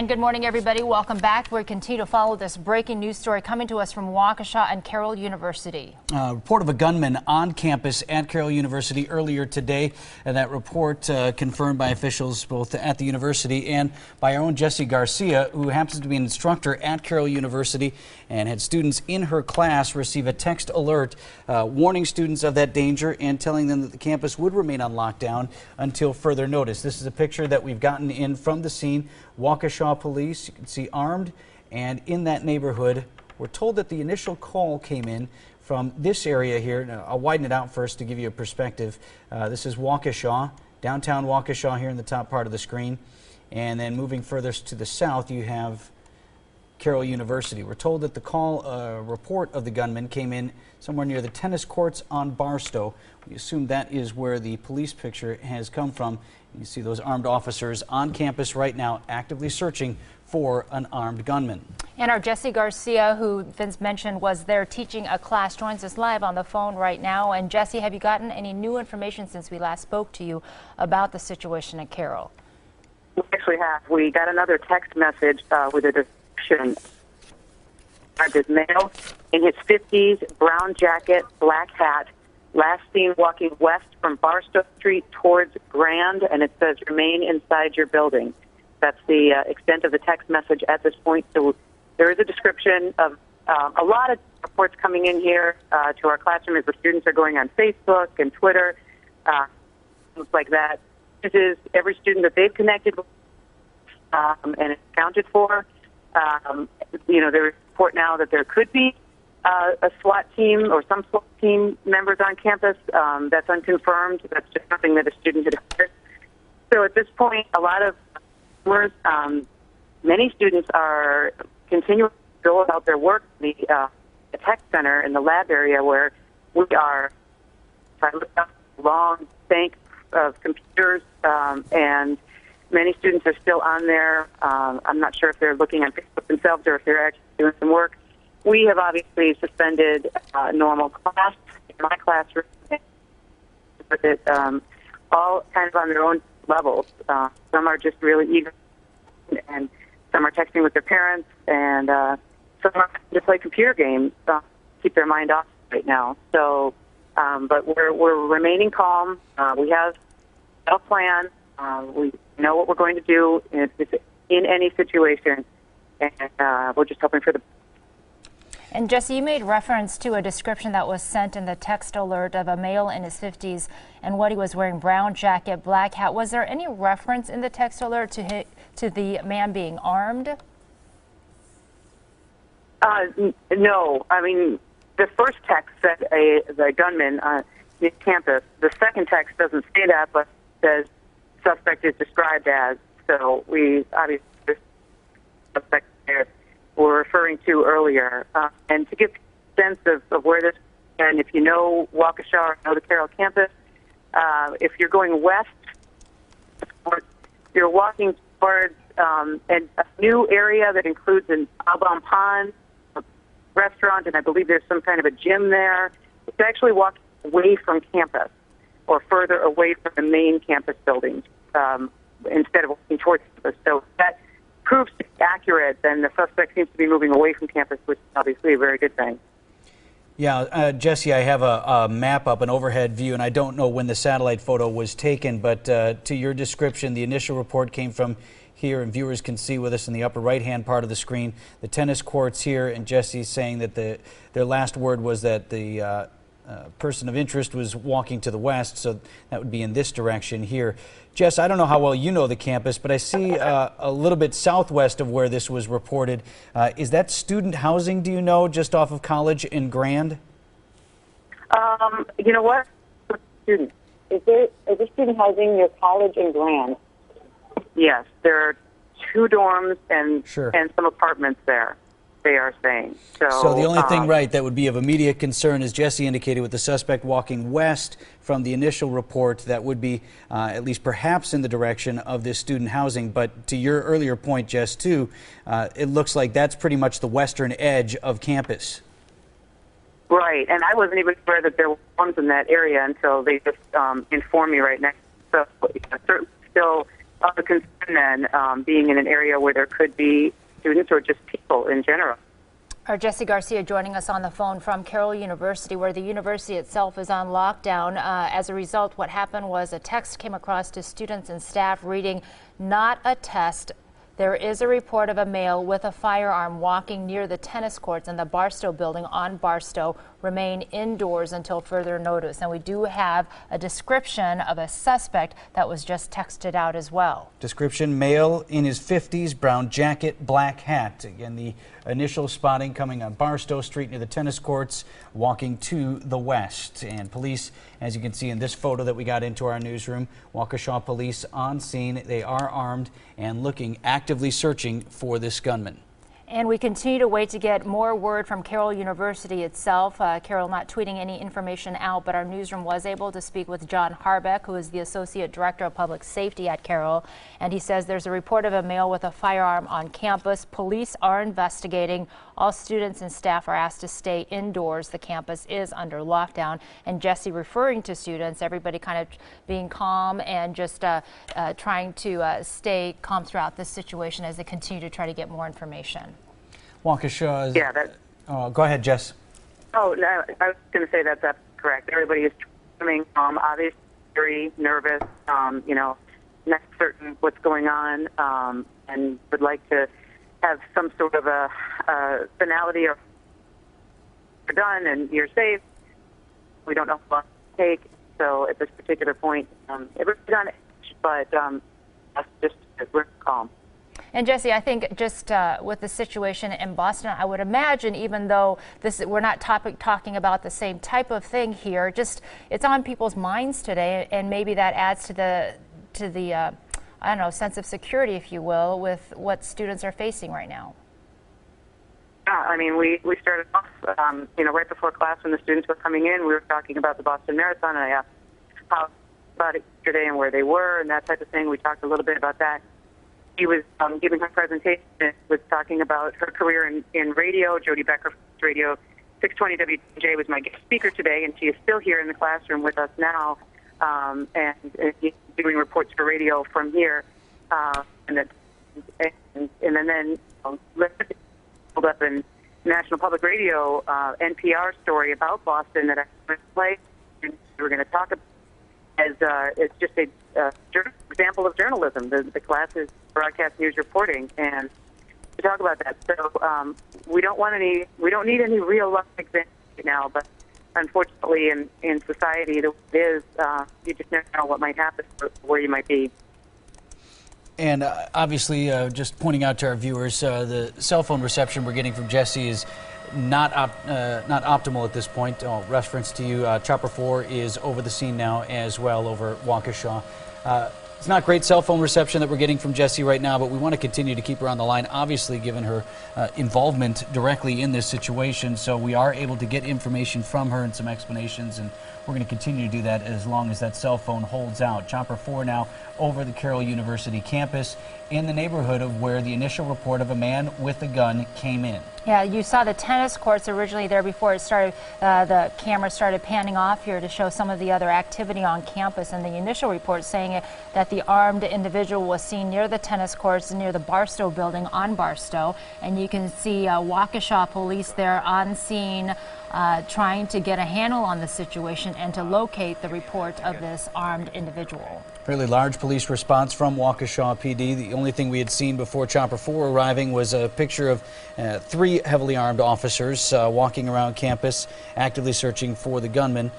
And good morning, everybody. Welcome back. We continue to follow this breaking news story coming to us from Waukesha and Carroll University. Report of a gunman on campus at Carroll University earlier today. And that report confirmed by officials both at the university and by our own Jessie Garcia, who happens to be an instructor at Carroll University and had students in her class receive a text alert warning students of that danger and telling them that the campus would remain on lockdown until further notice. This is a picture that we've gotten in from the scene. Waukesha police, you can see armed, and in that neighborhood, we're told that the initial call came in from this area here. Now, I'll widen it out first to give you a perspective. This is Waukesha, downtown Waukesha here in the top part of the screen. And then moving further to the south, you have Carroll University. We're told that the call report of the gunman came in somewhere near the tennis courts on Barstow. We assume that is where the police picture has come from. You see those armed officers on campus right now actively searching for an armed gunman. And our Jessie Garcia, who Vince mentioned was there teaching a class, joins us live on the phone right now. And Jessie, have you gotten any new information since we last spoke to you about the situation at Carroll? We actually have. We got another text message with a description. This male in his 50s, brown jacket, black hat, last seen walking west from Barstow Street towards Grand, and it says remain inside your building. That's the extent of the text message at this point. So there is a description of a lot of reports coming in here to our classroom as the students are going on Facebook and Twitter, things like that. This is every student that they've connected with and it's accounted for. There is report now that there could be a SWAT team or some SWAT team members on campus. That's unconfirmed. That's just something that a student had heard. So at this point, a lot of many students are continuing to go about their work. The tech center in the lab area where we are trying to look up a long bank of computers, and many students are still on there. I'm not sure if they're looking on Facebook themselves or if they're actually doing some work. We have obviously suspended normal class in my classroom, but it all kind of on their own levels. Some are just really eager, and some are texting with their parents, and some are to play computer games, keep their mind off right now. So, but we're remaining calm. We have a plan. We know what we're going to do in any situation, and we're just hoping for the. And Jessie, you made reference to a description that was sent in the text alert of a male in his 50s and what he was wearing: brown jacket, black hat. Was there any reference in the text alert to the man being armed? No. I mean, the first text said the gunman on the campus. The second text doesn't say that, but says suspect is described as. So we obviously suspect there we're referring to earlier. And to give a sense of where this, and if you know Waukesha or know the Carroll campus, if you're going west, you're walking towards a new area that includes an Albon Pond restaurant, and I believe there's some kind of a gym there. It's actually walking away from campus or further away from the main campus buildings instead of walking towards campus. So that proves to be accurate, then the suspect seems to be moving away from campus, which is obviously a very good thing. Yeah, Jessie, I have a map up, an overhead view, and I don't know when the satellite photo was taken, but to your description, the initial report came from here, and viewers can see with us in the upper right-hand part of the screen, the tennis courts here, and Jessie's saying that their last word was that the person of interest was walking to the west, so that would be in this direction here. Jess, I don't know how well you know the campus, but I see a little bit southwest of where this was reported. Is that student housing, do you know, just off of College in Grand? You know what? Student. Is there student housing near College in Grand? Yes, there are 2 dorms and some apartments there, they are saying. So the only thing, right, that would be of immediate concern, as Jessie indicated, with the suspect walking west from the initial report, that would be at least perhaps in the direction of this student housing. But to your earlier point, Jess, too, it looks like that's pretty much the western edge of campus. Right, and I wasn't even aware that there were dorms in that area until they just informed me right now. So certainly still of the concern then being in an area where there could be students or just people in general. Our Jesse Garcia joining us on the phone from Carroll University, where the university itself is on lockdown. As a result, what happened was a text came across to students and staff reading, "Not a test. There is a report of a male with a firearm walking near the tennis courts in the Barstow building on Barstow. Remain indoors until further notice." And we do have a description of a suspect that was just texted out as well. Description: male in his 50s, brown jacket, black hat. Again, the initial spotting coming on Barstow Street near the tennis courts, walking to the west. And police, as you can see in this photo that we got into our newsroom, Waukesha police on scene. They are armed and actively searching for this gunman. And we continue to wait to get more word from Carroll University itself. Carroll not tweeting any information out, but our newsroom was able to speak with John Harbeck, who is the Associate Director of Public Safety at Carroll. And he says there's a report of a male with a firearm on campus. Police are investigating. All students and staff are asked to stay indoors. The campus is under lockdown. And Jesse referring to students, everybody kind of being calm and just trying to stay calm throughout this situation as they continue to try to get more information. Waukesha. Yeah, that. Go ahead, Jess. Oh, no, I was going to say that's correct. Everybody is coming obviously very nervous, not certain what's going on, and would like to have some sort of a finality or you're done and you're safe. We don't know how long to take, so at this particular point, everybody's on edge, but just we're calm. And Jesse, I think just with the situation in Boston, I would imagine, even though we're not talking about the same type of thing here, just it's on people's minds today, and maybe that adds to the I don't know, sense of security, if you will, with what students are facing right now. Yeah, I mean, we started off, right before class when the students were coming in, we were talking about the Boston Marathon, and I asked how about it yesterday and where they were and that type of thing. We talked a little bit about that. She was giving her presentation, was talking about her career in radio. Jody Becker, Radio 620 WTMJ, was my guest speaker today, and she is still here in the classroom with us now, and doing reports for radio from here. And then pulled up in National Public Radio NPR story about Boston that I played, and we were going to talk about as it's just a example of journalism. The class is broadcast news reporting, and to talk about that. So we don't need any real life examples right now, but unfortunately in society, the way it is, you just never know what might happen or where you might be. And obviously, just pointing out to our viewers, the cell phone reception we're getting from Jesse is not optimal at this point. Reference to you, Chopper 4 is over the scene now as well over Waukesha. It's not great cell phone reception that we're getting from Jesse right now, but we want to continue to keep her on the line, obviously given her involvement directly in this situation. So we are able to get information from her and some explanations, and we're going to continue to do that as long as that cell phone holds out. Chopper 4 now over the Carroll University campus in the neighborhood of where the initial report of a man with a gun came in. Yeah, you saw the tennis courts originally there before it started. The camera started panning off here to show some of the other activity on campus, and the initial report saying that the armed individual was seen near the tennis courts near the Barstow building on Barstow, and you can see Waukesha police there on scene trying to get a handle on the situation and to locate the report of this armed individual. Fairly large police response from Waukesha PD. The only thing we had seen before Chopper 4 arriving was a picture of 3 heavily armed officers walking around campus, actively searching for the gunman.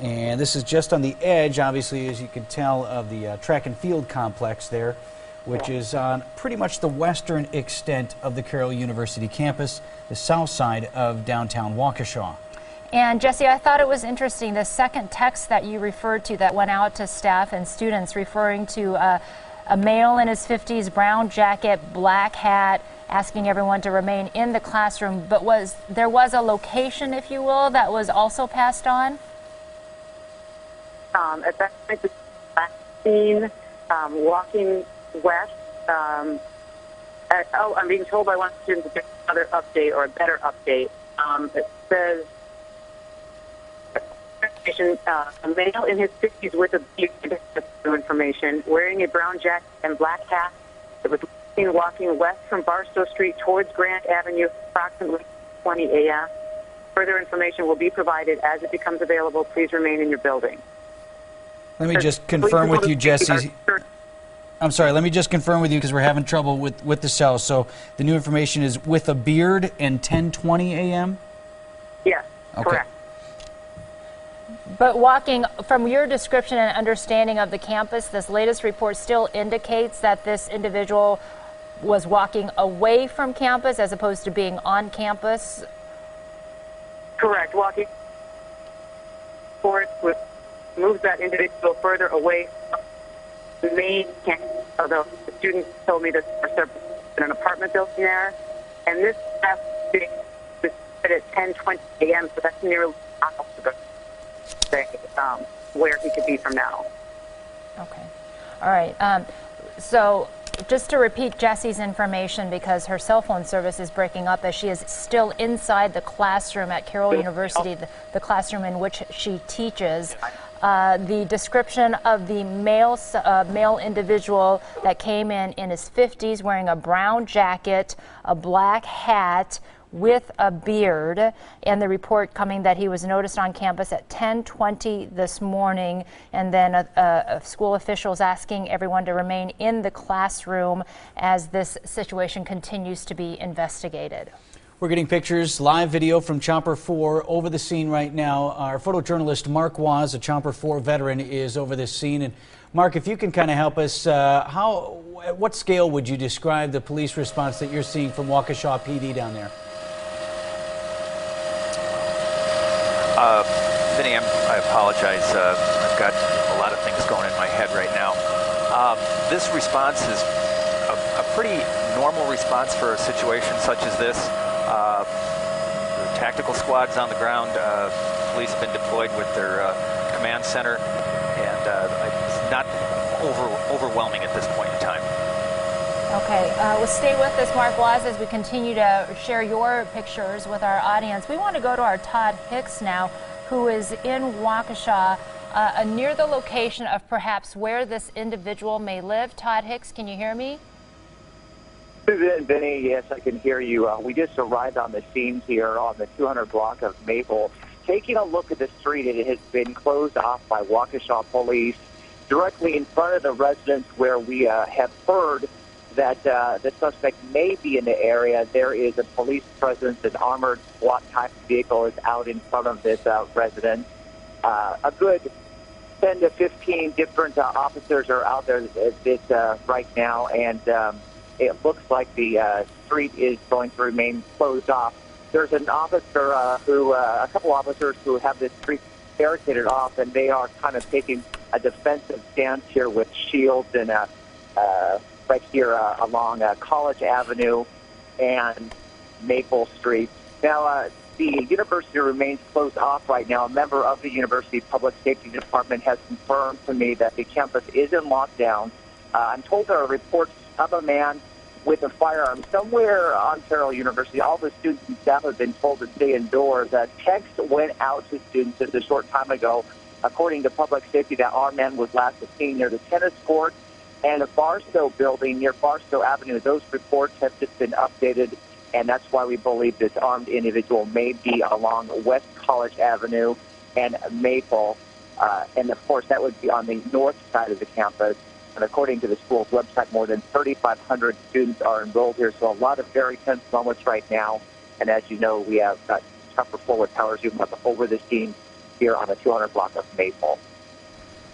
And this is just on the edge, obviously, as you can tell, of the track and field complex there, which is on pretty much the western extent of the Carroll University campus, the south side of downtown Waukesha. And Jesse, I thought it was interesting, the second text that you referred to that went out to staff and students referring to a male in his 50s, brown jacket, black hat, asking everyone to remain in the classroom, but there was a location, if you will, that was also passed on? At that point, the scene, walking west. I'm being told by one student to get another update or a better update. It says a male in his 50s with a beard, information, wearing a brown jacket and black hat that was seen walking west from Barstow Street towards Grant Avenue approximately 20 a.m. Further information will be provided as it becomes available. Please remain in your building. Let me just confirm with you, Jesse. I'm sorry, let me just confirm with you because we're having trouble with the cell. So the new information is with a beard and 10:20 a.m.? Yes, okay. Correct. But walking, from your description and understanding of the campus, this latest report still indicates that this individual was walking away from campus as opposed to being on campus? Correct. Walking forward moves that individual further away from the main campus, although the students told me that there was in an apartment building there. And this last thing was at 10:20 a.m., so that's nearly where he could be from now. Okay. All right. So just to repeat Jessie's information, because her cell phone service is breaking up, as she is still inside the classroom at Carroll University, the classroom in which she teaches. The description of the male individual that came in his 50s, wearing a brown jacket, a black hat, with a beard, and the report coming that he was noticed on campus at 10:20 this morning, and then school officials asking everyone to remain in the classroom as this situation continues to be investigated. We're getting pictures, live video from Chopper 4 over the scene right now. Our photojournalist Mark Waz, a Chopper 4 veteran, is over this scene. And Mark, if you can kind of help us, at what scale would you describe the police response that you're seeing from Waukesha PD down there? Vinny, I apologize. I've got a lot of things going in my head right now. This response is a pretty normal response for a situation such as this. The tactical squads on the ground, police have been deployed with their command center, and it's not overwhelming at this point in time. Okay, well, stay with us, Mark Waz, as we continue to share your pictures with our audience. We want to go to our Todd Hicks now, who is in Waukesha, near the location of perhaps where this individual may live. Todd Hicks, can you hear me? Vinny, yes, I can hear you. We just arrived on the scene here on the 200 block of Maple. Taking a look at the street, it has been closed off by Waukesha police directly in front of the residence where we have heard that the suspect may be in the area. There is a police presence. An armored SWAT-type vehicle is out in front of this residence. A good 10 to 15 different officers are out there right now, and it looks like the street is going to remain closed off. There's an officer a couple officers who have this street barricaded off, and they are kind of taking a defensive stance here with shields and right here along College Avenue and Maple Street. Now, the university remains closed off right now. A member of the university public safety department has confirmed to me that the campus is in lockdown. I'm told there are reports of a man with a firearm somewhere on Carroll University. All the students and staff have been told to stay indoors. Text went out to students just a short time ago, according to public safety, that our man was last seen near the tennis court and the Barstow building near Barstow Avenue. Those reports have just been updated, and that's why we believe this armed individual may be along West College Avenue and Maple. And, of course, that would be on the north side of the campus. And according to the school's website, more than 3,500 students are enrolled here, so a lot of very tense moments right now. And as you know, we have Chopper 4 with power zoom up over the scene here on the 200 block of Maple.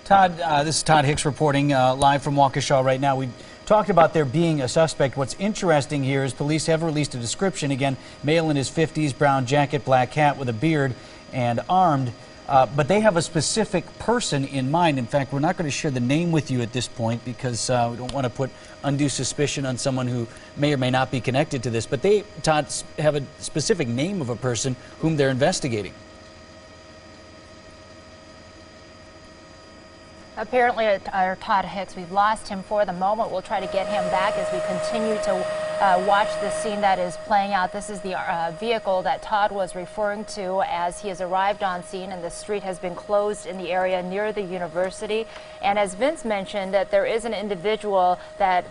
Todd, this is Todd Hicks reporting live from Waukesha right now. We talked about there being a suspect. What's interesting here is police have released a description. Again, male in his 50s, brown jacket, black hat with a beard and armed. But they have a specific person in mind. In fact, we're not going to share the name with you at this point because we don't want to put undue suspicion on someone who may or may not be connected to this. But they, Todd, have a specific name of a person whom they're investigating. Apparently, our Todd Hicks, we've lost him for the moment. We'll try to get him back as we continue to watch the scene that is playing out. This is the vehicle that Todd was referring to as he has arrived on scene, and the street has been closed in the area near the university. And as Vince mentioned, that there is an individual that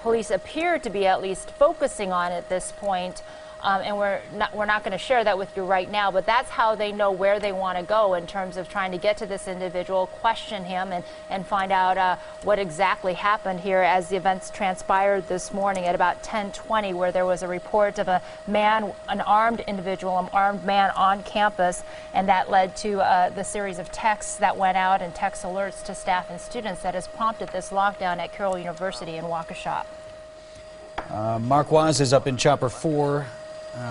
police appear to be at least focusing on at this point. And we're not going to share that with you right now, but that's how they know where they want to go in terms of trying to get to this individual, question him, and find out what exactly happened here as the events transpired this morning at about 10:20, where there was a report of a man, an armed individual, an armed man on campus, and that led to the series of texts that went out and text alerts to staff and students that has prompted this lockdown at Carroll University in Waukesha. Mark Waz is up in Chopper 4.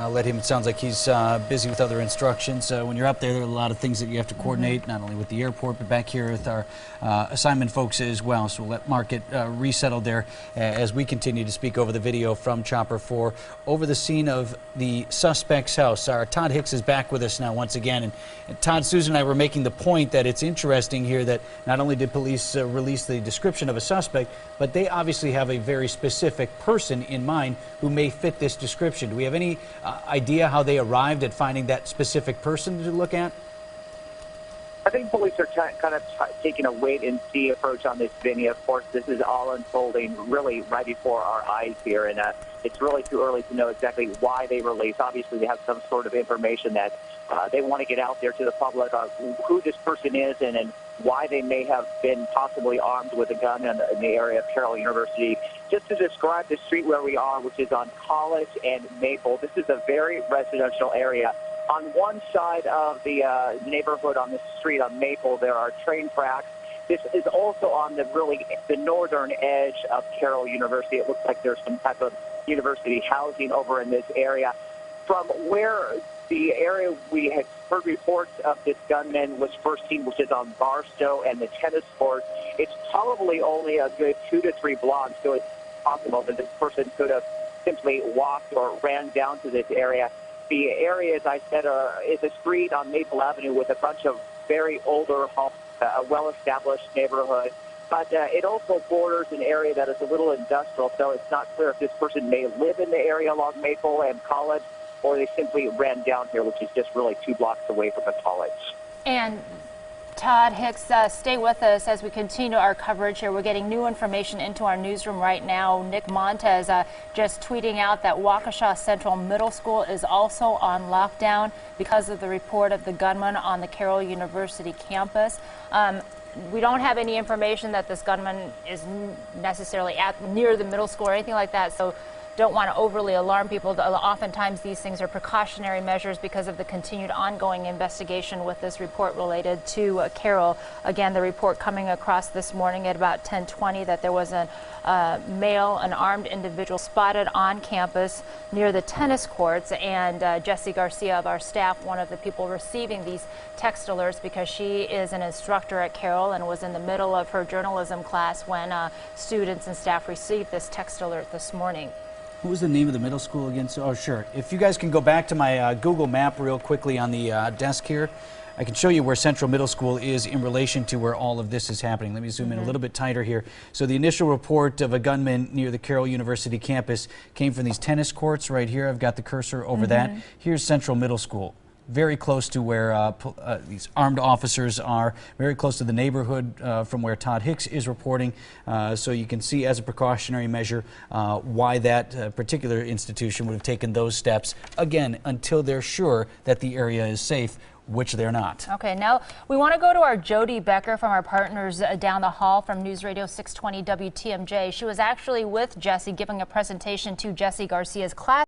Let him, it sounds like he's busy with other instructions. When you're up there, there are a lot of things that you have to coordinate, not only with the airport, but back here with our assignment folks as well. So we'll let Mark get resettled there as we continue to speak over the video from Chopper 4 over the scene of the suspect's house. Our Todd Hicks is back with us now once again. And Todd, Susan and I were making the point that it's interesting here that not only did police release the description of a suspect, but they obviously have a very specific person in mind who may fit this description. Do we have any idea how they arrived at finding that specific person to look at? I think police are kind of taking a wait-and-see approach on this, Vinny. Of course, this is all unfolding really right before our eyes here, and it's really too early to know exactly why they released. Obviously, they have some sort of information that they want to get out there to the public on who this person is and why they may have been possibly armed with a gun in the area of Carroll University. Just to describe the street where we are, which is on College and Maple, this is a very residential area. On one side of the neighborhood on the street on Maple, there are train tracks. This is also on the northern edge of Carroll University. It looks like there's some type of university housing over in this area. From where the area we had heard reports of this gunman was first seen, which is on Barstow and the tennis court, it's probably only a good 2 to 3 blocks, so it's possible that this person could have simply walked or ran down to this area. The area, as I said, is a street on Maple Avenue with a bunch of very older homes, a well-established neighborhood. But it also borders an area that is a little industrial, so it's not clear if this person may live in the area along Maple and College, or they simply ran down here, which is just really 2 blocks away from the college. And Todd Hicks, stay with us as we continue our coverage here. We're getting new information into our newsroom right now. Nick Montez just tweeting out that Waukesha Central Middle School is also on lockdown because of the report of the gunman on the Carroll University campus. We don't have any information that this gunman is necessarily near the middle school or anything like that, so don't want to overly alarm people. Oftentimes these things are precautionary measures because of the continued ongoing investigation with this report related to Carroll. Again, the report coming across this morning at about 10:20 that there was an armed individual spotted on campus near the tennis courts, and Jessie Garcia of our staff, one of the people receiving these text alerts because she is an instructor at Carroll and was in the middle of her journalism class when students and staff received this text alert this morning. What was the name of the middle school again? Oh, sure. If you guys can go back to my Google map real quickly on the desk here, I can show you where Central Middle School is in relation to where all of this is happening. Let me zoom in a little bit tighter here. So the initial report of a gunman near the Carroll University campus came from these tennis courts right here. I've got the cursor over that. Here's Central Middle School. Very close to where these armed officers are, very close to the neighborhood from where Todd Hicks is reporting. So you can see as a precautionary measure why that particular institution would have taken those steps, again, until they're sure that the area is safe, which they're not. Okay, now we want to go to our Jody Becker from our partners down the hall from News Radio 620 WTMJ. She was actually with Jessie giving a presentation to Jessie Garcia's class.